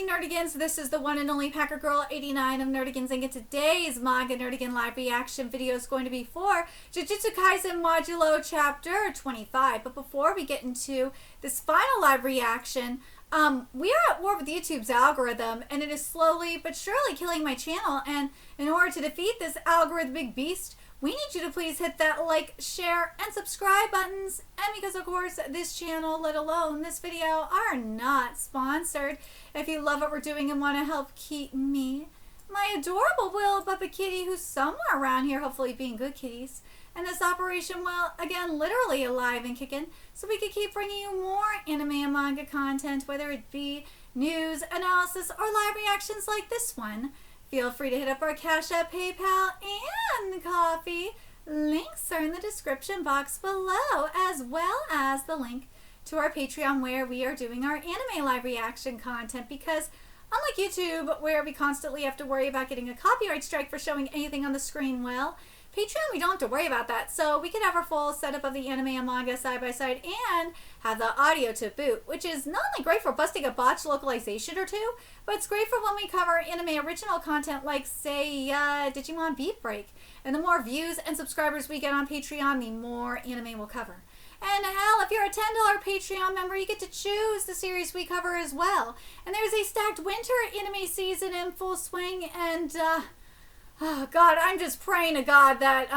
morning, Nerdigans. This is the one and only Packer Girl 89 of Nerdigans, and today's Manga Nerdigan live reaction video is going to be for Jujutsu Kaisen Modulo Chapter 25. But before we get into this final live reaction, we are at war with YouTube's algorithm, and it is slowly but surely killing my channel. And in order to defeat this algorithmic beast, we need you to please hit that like, share, and subscribe buttons. And because, of course, this channel, let alone this video, are not sponsored. If you love what we're doing and want to help keep me, my adorable Will Puppet Kitty, who's somewhere around here, hopefully being good kitties, and this operation, well, again, literally alive and kicking, so we can keep bringing you more anime and manga content, whether it be news, analysis, or live reactions like this one. Feel free to hit up our Cash App, PayPal, and Coffee. Links are in the description box below, as well as the link to our Patreon where we are doing our anime live reaction content, because unlike YouTube, where we constantly have to worry about getting a copyright strike for showing anything on the screen, well, Patreon, we don't have to worry about that, so we can have our full setup of the anime and manga side by side and have the audio to boot, which is not only great for busting a botched localization or two, but it's great for when we cover anime original content like, say, Digimon Beat Break. And the more views and subscribers we get on Patreon, the more anime we'll cover. And hell, if you're a $10 Patreon member, you get to choose the series we cover as well. And there's a stacked winter anime season in full swing, and, oh, God, I'm just praying to God that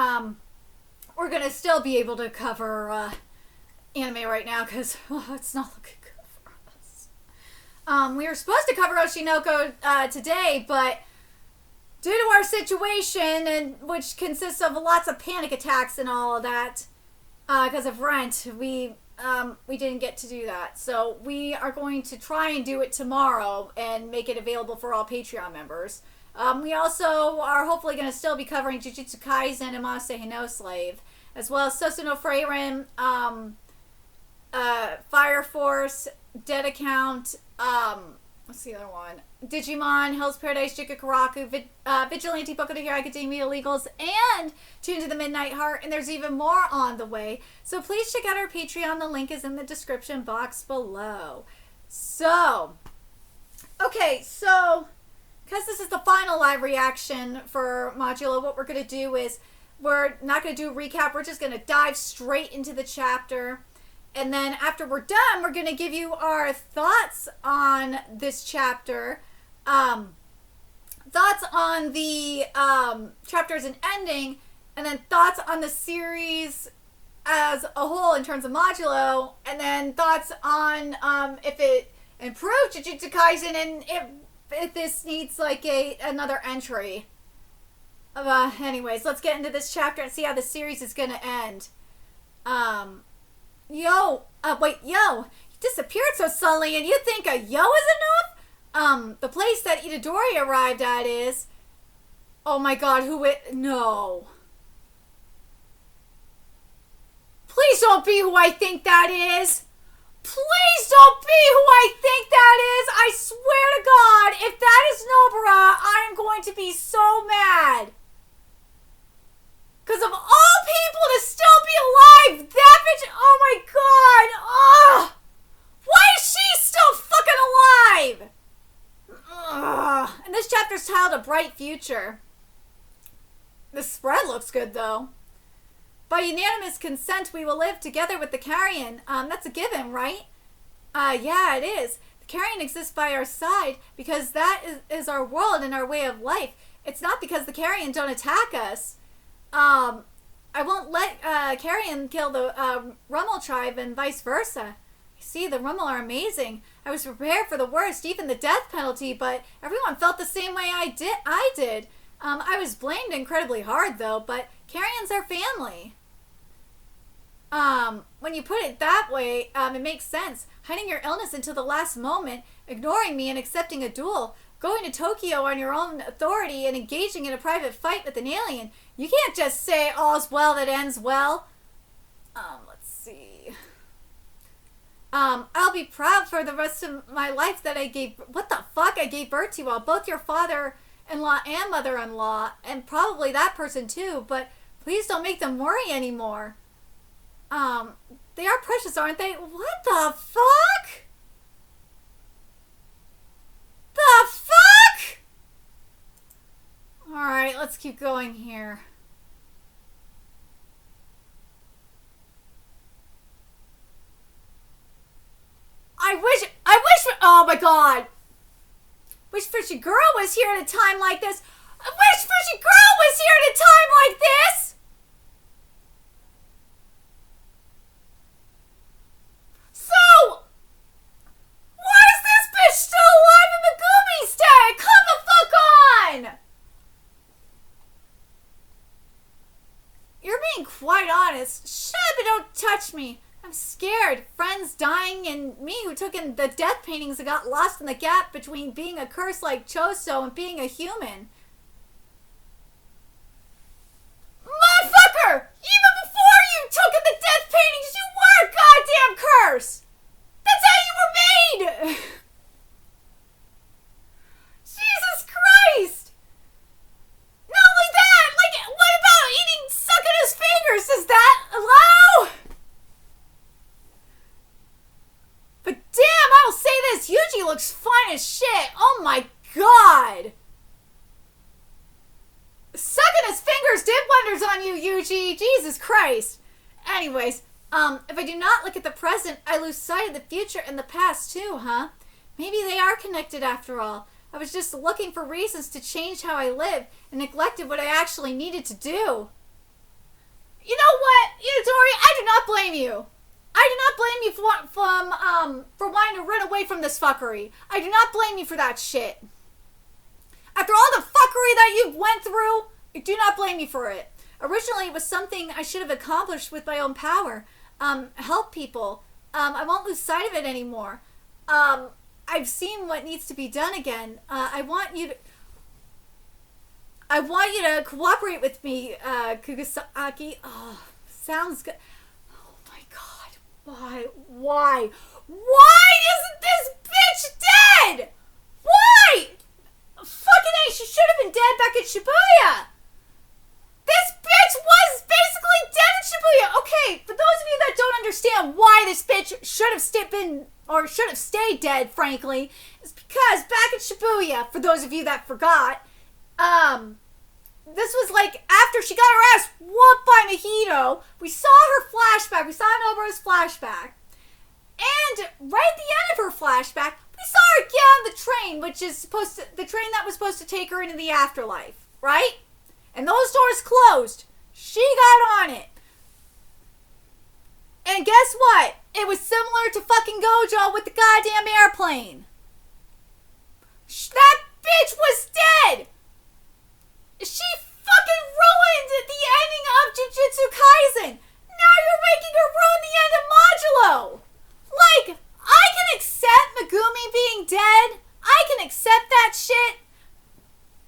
we're going to still be able to cover anime right now, because it's not looking good for us. We were supposed to cover Oshinoko today, but due to our situation, and which consists of lots of panic attacks and all of that, because of rent, we didn't get to do that. So we are going to try and do it tomorrow and make it available for all Patreon members. We also are hopefully going to still be covering Jujutsu Kaisen and Masae no Slave, as well as Sosu no Frieren, Fire Force, Dead Account, what's the other one? Digimon, Hell's Paradise, Jikakuraku, Vigilante, Boku no Hero Academia, Illegals, and Tune to the Midnight Heart, and there's even more on the way. So please check out our Patreon. The link is in the description box below. So, okay, so because this is the final live reaction for Modulo, what we're going to do is we're not going to do a recap. We're just going to dive straight into the chapter. And then after we're done, we're going to give you our thoughts on this chapter. Thoughts on the chapter as an ending. And then thoughts on the series as a whole in terms of Modulo. And then thoughts on if it improved Jujutsu Kaisen and if this needs like another entry. Anyways, let's get into this chapter and see how the series is gonna end. Yo, you disappeared so suddenly, and you think a yo is enough? The place that Itadori arrived at is, oh my God, no. Please don't be who I think that is. Please don't be who I think that is! I swear to God, if that is Nobara, I am going to be so mad. Because of all people to still be alive, that bitch, oh my God, ugh! Why is she still fucking alive? Ugh. And this chapter's titled A Bright Future. The spread looks good, though. By unanimous consent, we will live together with the Carrion. That's a given, right? Yeah, it is. The Carrion exists by our side because that is our world and our way of life. It's not because the Carrion don't attack us. I won't let Carrion kill the Rummel tribe and vice versa. You see, the Rummel are amazing. I was prepared for the worst, even the death penalty, but everyone felt the same way I did. I was blamed incredibly hard, though, but Carrions are family. When you put it that way, it makes sense. Hiding your illness until the last moment, ignoring me and accepting a duel, going to Tokyo on your own authority and engaging in a private fight with an alien. You can't just say all's well that ends well. Let's see. I'll be proud for the rest of my life that I gave birth to you all, both your father-in-law and mother-in-law, and probably that person too, but please don't make them worry anymore. They are precious, aren't they? What the fuck? The let's keep going here. Oh my god. Wish Fushiguro was here at a time like this. I wish Fushiguro was here at a time like this. So, why is this bitch still alive in Megumi's day? Come the fuck on. You're being quite honest. Shut up and don't touch me. I'm scared. Friends dying and me who took in the death paintings and got lost in the gap between being a curse like Choso and being a human. Motherfucker! Even before you took in the death paintings, you were a goddamn curse! That's how you were made! Jesus Christ! Not only that, like, what about sucking his fingers? Is that allowed? But damn, I'll say this, Yuji looks fine as shit. Oh my god. Sucking his fingers did wonders on you, Yuji. Jesus Christ. Anyways, if I do not look at the present, I lose sight of the future and the past too, huh? Maybe they are connected after all. I was just looking for reasons to change how I live and neglected what I actually needed to do. You know what, Itadori? I do not blame you. I do not blame you for wanting to run away from this fuckery. I do not blame you for that shit. After all the fuckery that you went through, I do not blame you for it. Originally, it was something I should have accomplished with my own power. Help people. I won't lose sight of it anymore. I've seen what needs to be done again. I want you to cooperate with me, Kugasaki. Oh, sounds good. Why? Why isn't this bitch dead? Why? Fucking A, she should have been dead back at Shibuya. This bitch was basically dead at Shibuya. Okay, for those of you that don't understand why this bitch should have stayed dead, frankly, is because back at Shibuya, for those of you that forgot, this was like after she got her ass whooped by Mahito. We saw her flashback. We saw Nobara's flashback. And right at the end of her flashback, we saw her get on the train, which is the train that was supposed to take her into the afterlife, right? And those doors closed. She got on it. And guess what? It was similar to fucking Gojo with the goddamn airplane. That bitch was dead. She fucking ruined the ending of Jujutsu Kaisen. Now you're making her ruin the end of Modulo. Like, I can accept Megumi being dead. I can accept that shit.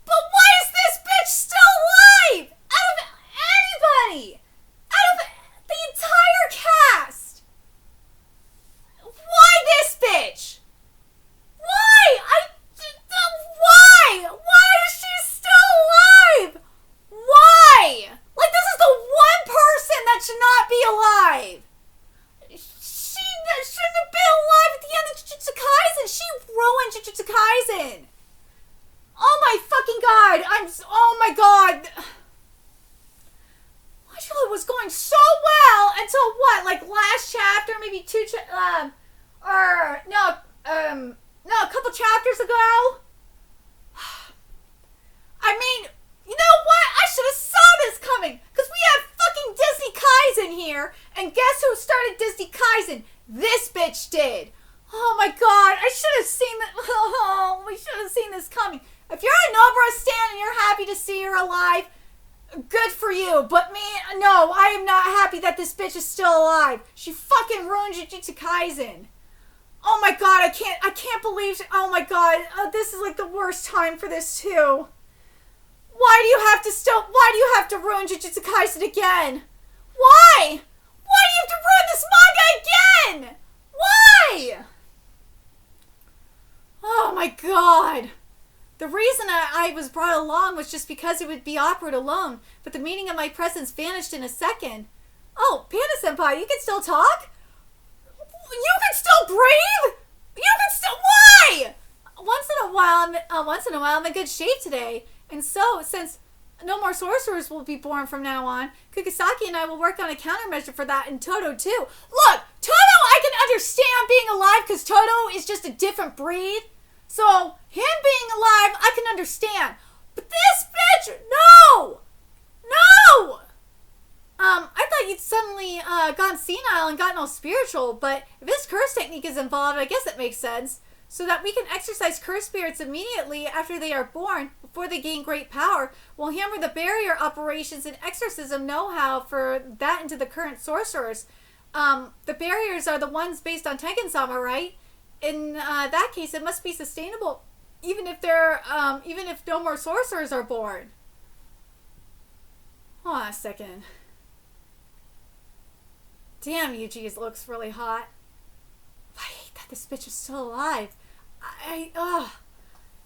But why is this bitch still alive? Out of anybody. Out of the entire cast. Why this bitch? Why? Why? Why is she still alive? Why? Like, this is the one person that should not be alive. She shouldn't have been alive at the end of Jujutsu Kaisen. She ruined Jujutsu Kaisen. Oh my fucking god. Oh my god. Modulo was going so well until what? Like last chapter? Maybe a couple chapters ago? I mean, you know what? I should have saw this coming. Because we have fucking Disney Kaisen here. And guess who started Disney Kaisen? This bitch did. Oh my god. I should have seen that. Oh, we should have seen this coming. If you're a Nobara stan and you're happy to see her alive, good for you. But me, no, I am not happy that this bitch is still alive. She fucking ruined Jujutsu Kaisen. Oh my god, I can't believe, oh my god, this is like the worst time for this too. Why do you have to ruin Jujutsu Kaisen again? Why? Why do you have to ruin this manga again? Why? Oh my god. The reason I was brought along was just because it would be awkward alone, but the meaning of my presence vanished in a second. Oh, Panda-senpai, you can still talk? You can still breathe? You can still, why? Once in a while I'm in good shape today, and so since no more sorcerers will be born from now on. Kugisaki and I will work on a countermeasure for that, and Toto too. Look, Toto I can understand being alive because Toto is just a different breed. So, him being alive, I can understand. But this bitch, no! No! I thought you'd suddenly gone senile and gotten all spiritual, but if this curse technique is involved, I guess it makes sense. So that we can exorcise cursed spirits immediately after they are born, before they gain great power, we'll hammer the barrier operations and exorcism know-how for that into the current sorcerers. The barriers are the ones based on Tengen-sama, right? In that case, it must be sustainable, even if no more sorcerers are born. Hold on a second. Damn, Yuji looks really hot. I hate that this bitch is still alive.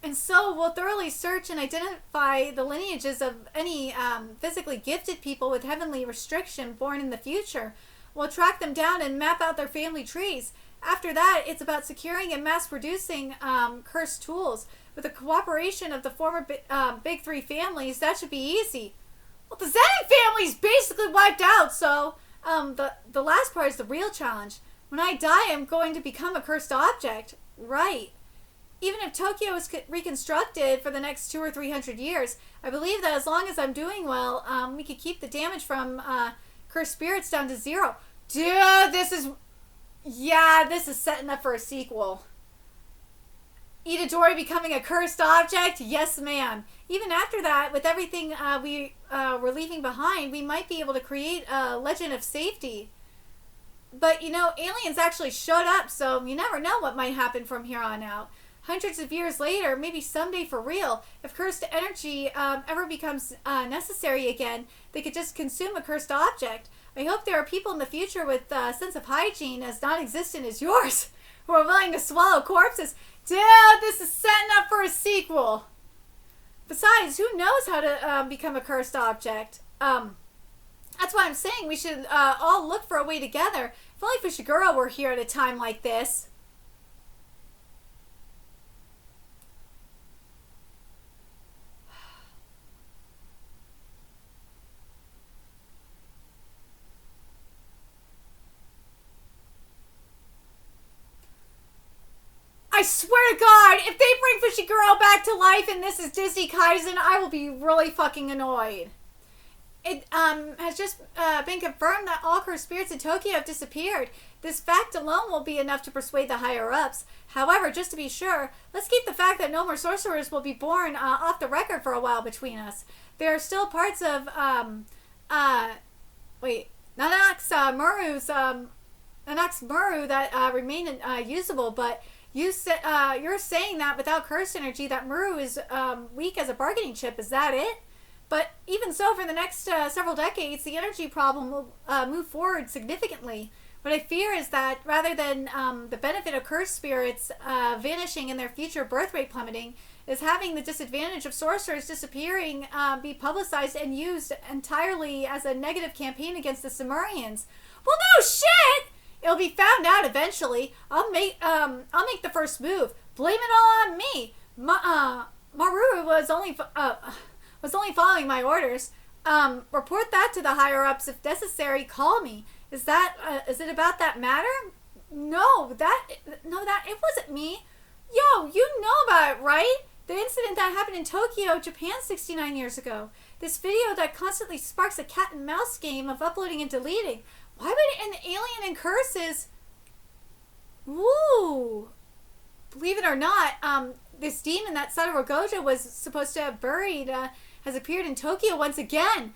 And so we'll thoroughly search and identify the lineages of any physically gifted people with heavenly restriction born in the future. We'll track them down and map out their family trees. After that, it's about securing and mass-producing cursed tools. With the cooperation of the former Big Three families, that should be easy. Well, the Zenin family's basically wiped out, so the last part is the real challenge. When I die, I'm going to become a cursed object. Right. Even if Tokyo is reconstructed for the next 200 or 300 years, I believe that as long as I'm doing well, we could keep the damage from cursed spirits down to 0. Dude, this is setting up for a sequel. Itadori becoming a cursed object? Yes, ma'am. Even after that, with everything we're leaving behind, we might be able to create a legend of safety. But, aliens actually showed up, so you never know what might happen from here on out. Hundreds of years later, maybe someday for real, if cursed energy ever becomes necessary again, they could just consume a cursed object. I hope there are people in the future with a sense of hygiene as non-existent as yours, who are willing to swallow corpses. Dude, this is setting up for a sequel. Besides, who knows how to become a cursed object? That's why I'm saying we should all look for a way together. If only Fushiguro were here at a time like this. I swear to God, if they bring Fushiguro back to life and this is Jujutsu Kaisen, I will be really fucking annoyed. It has just been confirmed that all cursed spirits in Tokyo have disappeared. This fact alone will be enough to persuade the higher-ups. However, just to be sure, let's keep the fact that no more sorcerers will be born off the record for a while between us. There are still parts of, Nanak's Muru that remain usable, but you're saying that without cursed energy, that Muru is weak as a bargaining chip. Is that it? But even so, for the next several decades, the energy problem will move forward significantly. What I fear is that rather than the benefit of cursed spirits vanishing and their future birth rate plummeting, is having the disadvantage of sorcerers disappearing be publicized and used entirely as a negative campaign against the Sumerians. Well, no shit! It'll be found out eventually. I'll make the first move. Blame it all on me. Maru was only following my orders. Report that to the higher-ups if necessary. Call me. Is it about that matter? No, it wasn't me. Yo, you know about it, right? The incident that happened in Tokyo, Japan 69 years ago. This video that constantly sparks a cat and mouse game of uploading and deleting. Why would an alien and curses... Woo! Believe it or not, this demon that Satoru Gojo was supposed to have buried has appeared in Tokyo once again.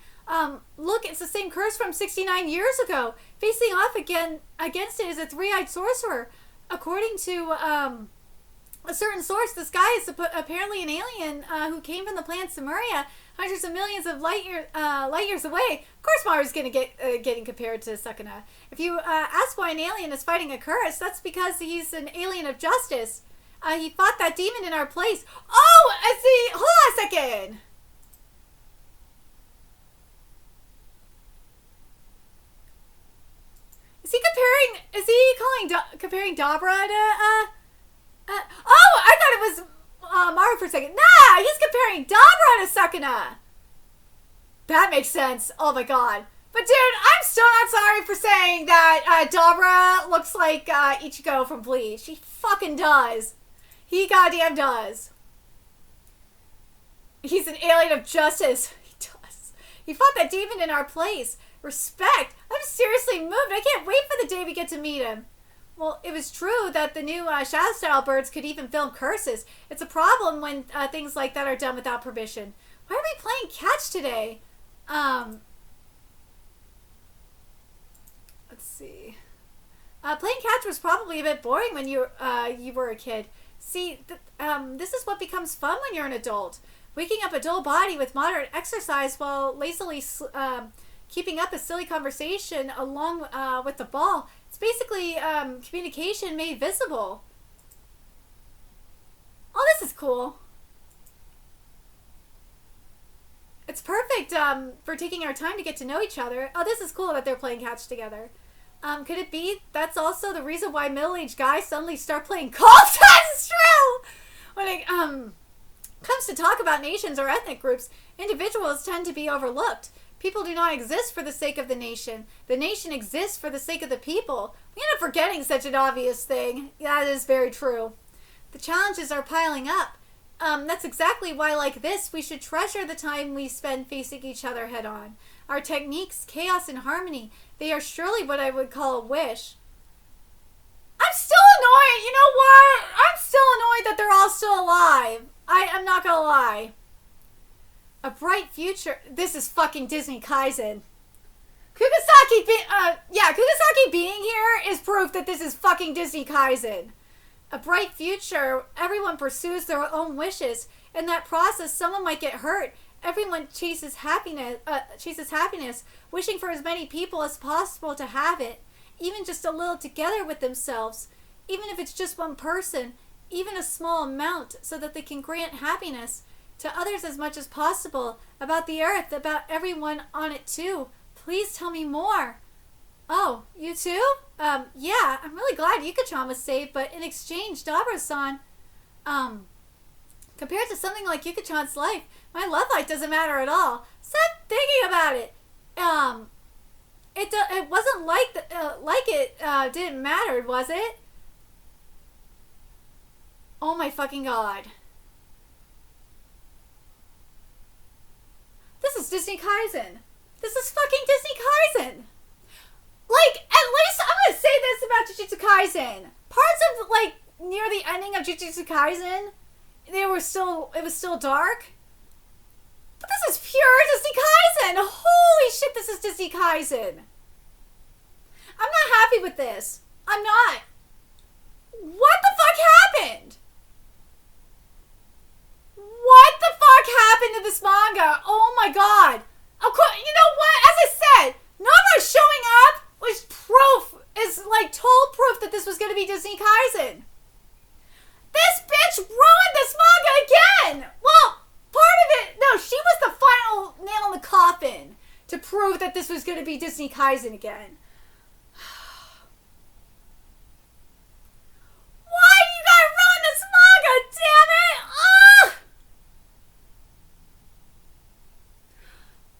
Look, it's the same curse from 69 years ago. Facing off against it is a three-eyed sorcerer. According to a certain source, this guy is apparently an alien who came from the planet Samaria, hundreds of millions of light years away. Of course, Maru's getting compared to Sakuna. If you ask why an alien is fighting a curse, that's because he's an alien of justice. He fought that demon in our place. Oh, I see. Hold on a second. Is he comparing Dabra to, oh, I thought it was Maru for a second. Nah, he's comparing Dabra to Sakuna. That makes sense. Oh my god. But dude, I'm still not sorry for saying that Dabra looks like Ichigo from Bleach. He fucking does. He goddamn does. He's an alien of justice. He does. He fought that demon in our place. Respect. I'm seriously moved. I can't wait for the day we get to meet him. Well, it was true that the new Shadow Style birds could even film curses. It's a problem when things like that are done without permission. Why are we playing catch today? Let's see. Playing catch was probably a bit boring when you were a kid. See, this is what becomes fun when you're an adult. Waking up a dull body with moderate exercise while lazily keeping up a silly conversation along with the ball. It's basically communication made visible. Oh, this is cool. It's perfect for taking our time to get to know each other. Oh, this is cool that they're playing catch together. Could it be that's also the reason why middle-aged guys suddenly start playing golf? That's true! When it comes to talk about nations or ethnic groups, individuals tend to be overlooked. People do not exist for the sake of the nation. The nation exists for the sake of the people. We end up forgetting such an obvious thing. That is very true. The challenges are piling up. That's exactly why, like this, we should treasure the time we spend facing each other head on. Our techniques, chaos, and harmony, they are surely what I would call a wish. I'm still annoyed. You know what? I'm still annoyed that they're all still alive. I'm not gonna lie. A bright future. This is fucking Disney Kaisen. Kugasaki being here is proof that this is fucking Disney Kaisen. A bright future. Everyone pursues their own wishes. In that process, someone might get hurt. Everyone chases happiness, wishing for as many people as possible to have it, even just a little together with themselves, even if it's just one person, even a small amount, so that they can grant happiness to others as much as possible, about the earth, about everyone on it too. Please tell me more. Oh, you too? Yeah, I'm really glad Yuka-chan was saved, but in exchange, Dabra-san, compared to something like Yuka-chan's life, my love life doesn't matter at all. Stop thinking about it. It wasn't like it didn't matter, was it? Oh my fucking god. This is Disney Kaisen. This is fucking Disney Kaisen. Like, at least I'm gonna say this about Jujutsu Kaisen. Parts of, like, near the ending of Jujutsu Kaisen, it was still dark. But this is pure Disney Kaisen! Holy shit, this is Disney Kaisen! I'm not happy with this. I'm not. What the fuck happened? What the fuck happened to this manga? Oh my god. Of course, you know what? As I said, Nara showing up was total proof that this was going to be Disney Kaisen. This bitch ruined this manga again! Well, part of it, no, she was the final nail in the coffin to prove that this was going to be Disney Kaisen again. Why do you gotta ruin this manga? Damn it! Ugh!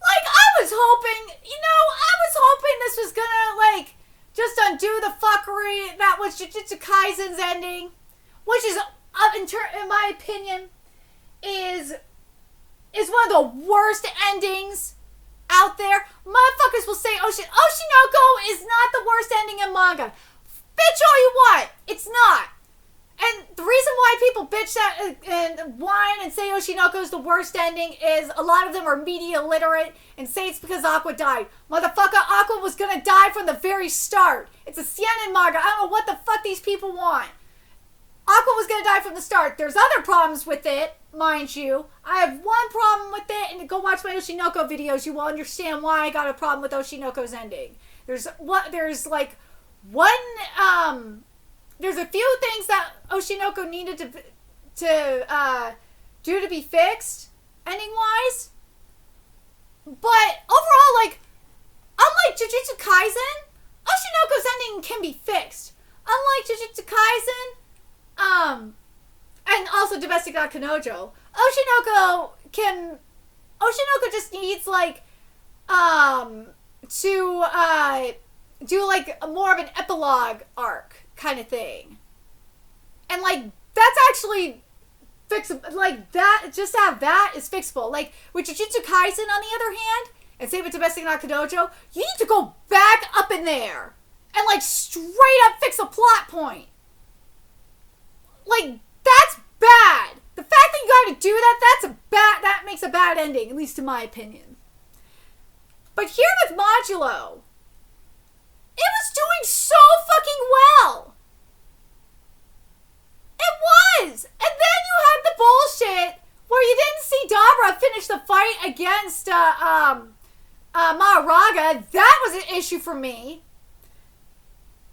Like, I was hoping this was gonna, just undo the fuckery that was Jujutsu Kaisen's ending. Which is, in my opinion, is one of the worst endings out there. Motherfuckers will say Oshinoko is not the worst ending in manga. Bitch all you want. It's not. And the reason why people bitch that and whine and say Oshinoko is the worst ending is a lot of them are media illiterate and say it's because Aqua died. Motherfucker, Aqua was gonna die from the very start. It's a seinen manga. I don't know what the fuck these people want. Aqua was gonna die from the start. There's other problems with it, mind you. I have one problem with it, and go watch my Oshinoko videos. You will understand why I got a problem with Oshinoko's ending. There's a few things that Oshinoko needed to do to be fixed, ending-wise. But overall, unlike Jujutsu Kaisen, Oshinoko's ending can be fixed. Unlike Jujutsu Kaisen, and also Domestic Kanojo, Oshinoko just needs, to do like more of an epilogue arc kind of thing. And like that's actually fixable. Like that, just to have that is fixable. Like with Jujutsu Kaisen on the other hand, and same with Domestic Nakadojo, you need to go back up in there and like straight up fix a plot point. Like that's bad. The fact that you gotta do that, that makes a bad ending, at least in my opinion. But here with Modulo, it was doing so fucking well. It was. And then you had the bullshit where you didn't see Dabra finish the fight against Maharaga. That was an issue for me.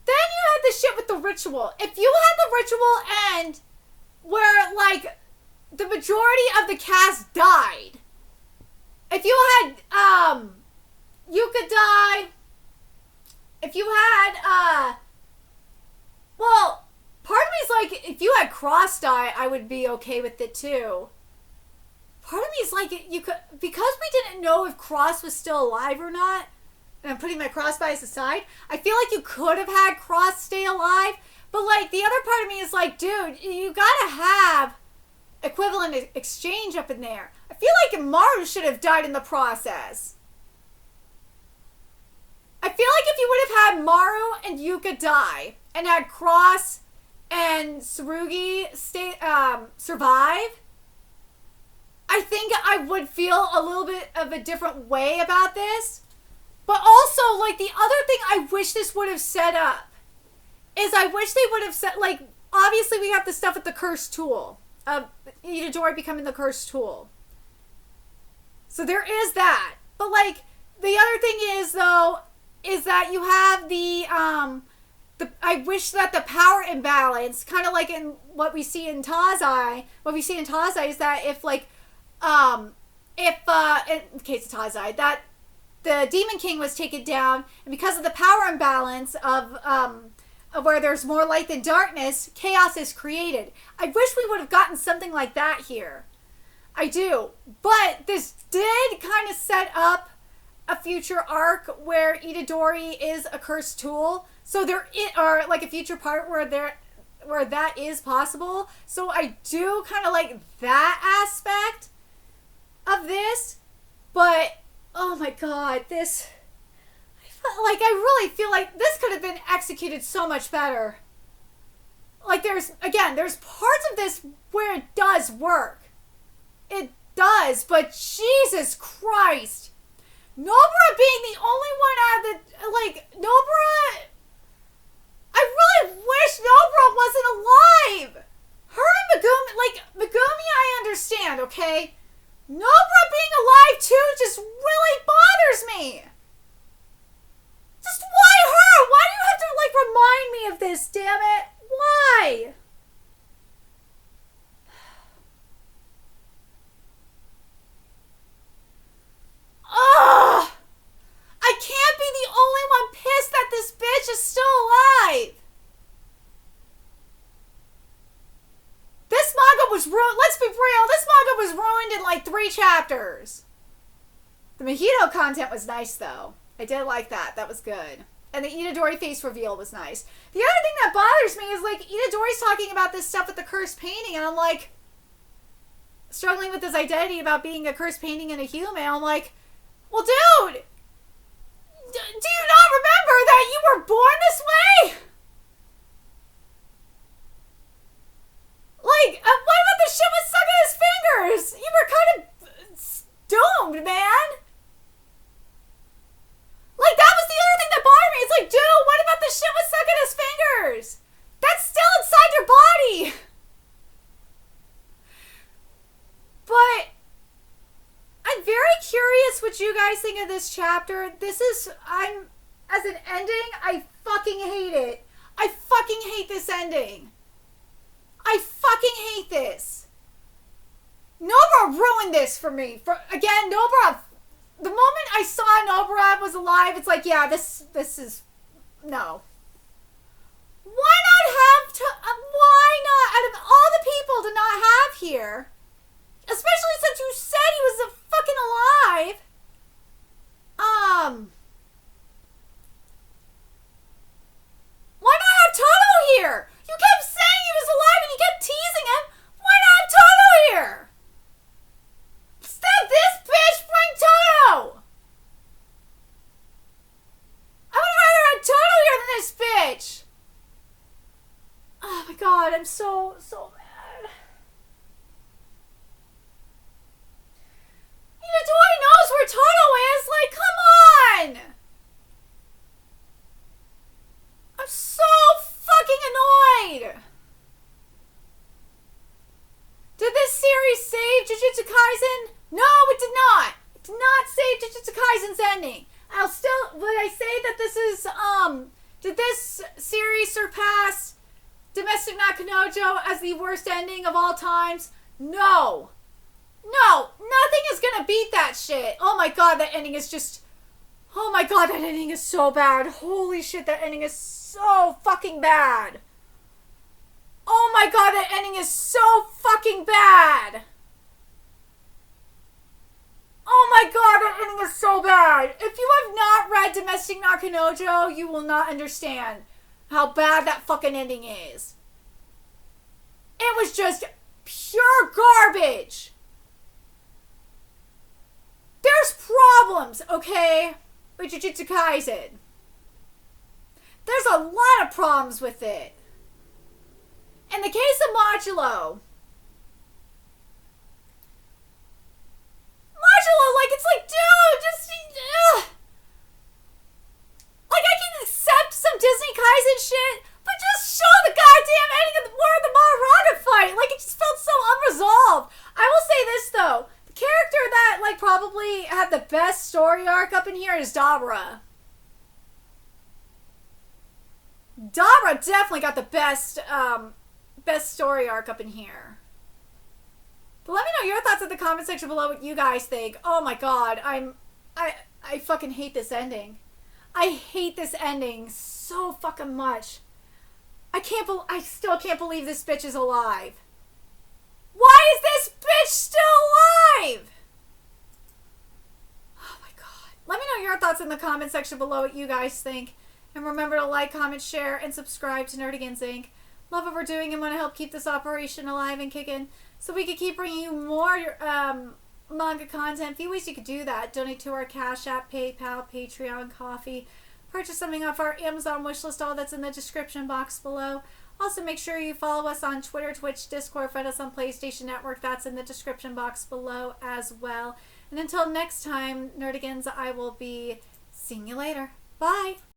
Then you had the shit with the ritual. If you had the ritual end where, like, the majority of the cast died. If you had, Yuka die. If you had, well, part of me is like, if you had Cross die, I would be okay with it too. Part of me is like, you could, because we didn't know if Cross was still alive or not, and I'm putting my Cross bias aside, I feel like you could have had Cross stay alive, but like, the other part of me is like, dude, you gotta have equivalent exchange up in there. I feel like Maru should have died in the process. I feel like if you would have had Maru and Yuka die, and had Cross and Tsurugi survive, I think I would feel a little bit of a different way about this. But also, like, the other thing I wish this would have set up is I wish they would have set, like, obviously we have the stuff with the cursed tool. Itadori becoming the cursed tool. So there is that. But, like, the other thing is, though, is that you have I wish that the power imbalance, kind of like in what we see in Tazai, is that if, like, in case of Tazai, that the Demon King was taken down, and because of the power imbalance of where there's more light than darkness, chaos is created. I wish we would have gotten something like that here. I do. But this did kind of set up a future arc where Itadori is a cursed tool. So or like a future part where that is possible. So I do kind of like that aspect of this. But oh my god, I really feel like this could have been executed so much better. Like there's parts of this where it does work. It does, but Jesus Christ. Nobara being the only one out of the, like, Nobara, I really wish Nobara wasn't alive. Her and Megumi I understand, okay? Nobara being alive too just really bothers me. Just why her? Why do you have to, like, remind me of this, damn it? Why? Ugh! I can't be the only one pissed that this bitch is still alive. This manga was ruined. Let's be real. This manga was ruined in like 3 chapters. The Mojito content was nice though. I did like that. That was good. And the Itadori face reveal was nice. The other thing that bothers me is like Itadori's talking about this stuff with the cursed painting, and I'm like struggling with this identity about being a cursed painting and a human. I'm like, well, dude, do you not remember that you were born this way? Like, what about the shit with sucking his fingers? You were kind of doomed, man. Like, that was the other thing that bothered me. It's like, dude, what about the shit with sucking his fingers? That's still inside your body. But I'm very curious what you guys think of this chapter. As an ending, I fucking hate it. I fucking hate this ending. I fucking hate this. Nobara ruined this for me. Again, Nobara, the moment I saw Nobara was alive, it's like, yeah, this is, no. Why not, out of all the people to not have here, especially since you said he was fucking alive, Why not have Toto here? You kept saying he was alive and you kept teasing him. Why not have Toto here? Instead of this bitch, bring Toto. I would rather have Toto here than this bitch. Oh my god, I'm so mad. Itadori knows where Toto is. Like, come on. I'm so fucking annoyed. Did this series save Jujutsu Kaisen? No, it did not. It did not save Jujutsu Kaisen's ending. Would I say that this is, did this series surpass Domestic Nakanojo as the worst ending of all times? No. No, nothing is gonna beat that shit. Oh my god, that ending is just... Oh my god, that ending is so bad. Holy shit, that ending is so fucking bad. Oh my god, that ending is so fucking bad. Oh my god, that ending is so bad. If you have not read Domestic Nakanojo, you will not understand how bad that fucking ending is. It was just pure garbage. There's problems, okay, with Jujutsu Kaisen. There's a lot of problems with it. In the case of Modulo, like, it's like, dude, just... Like, I can accept some Disney Kaisen shit, but just show the goddamn ending of the Maruga fight. Like, it just felt so unresolved. I will say this, though. The character that, like, probably had the best story arc up in here is Dabra. Dabra definitely got the best story arc up in here. But let me know your thoughts in the comment section below what you guys think. Oh my god, I fucking hate this ending. I hate this ending so fucking much. I still can't believe this bitch is alive. Why is this bitch still alive? Oh my god. Let me know your thoughts in the comment section below what you guys think. And remember to like, comment, share, and subscribe to Nerdigans Inc. Love what we're doing and want to help keep this operation alive and kicking so we could keep bringing you more manga content. A few ways you could do that. Donate to our Cash App, PayPal, Patreon, Coffee. Purchase something off our Amazon wishlist. All that's in the description box below. Also, make sure you follow us on Twitter, Twitch, Discord. Friend us on PlayStation Network. That's in the description box below as well. And until next time, Nerdigans, I will be seeing you later. Bye!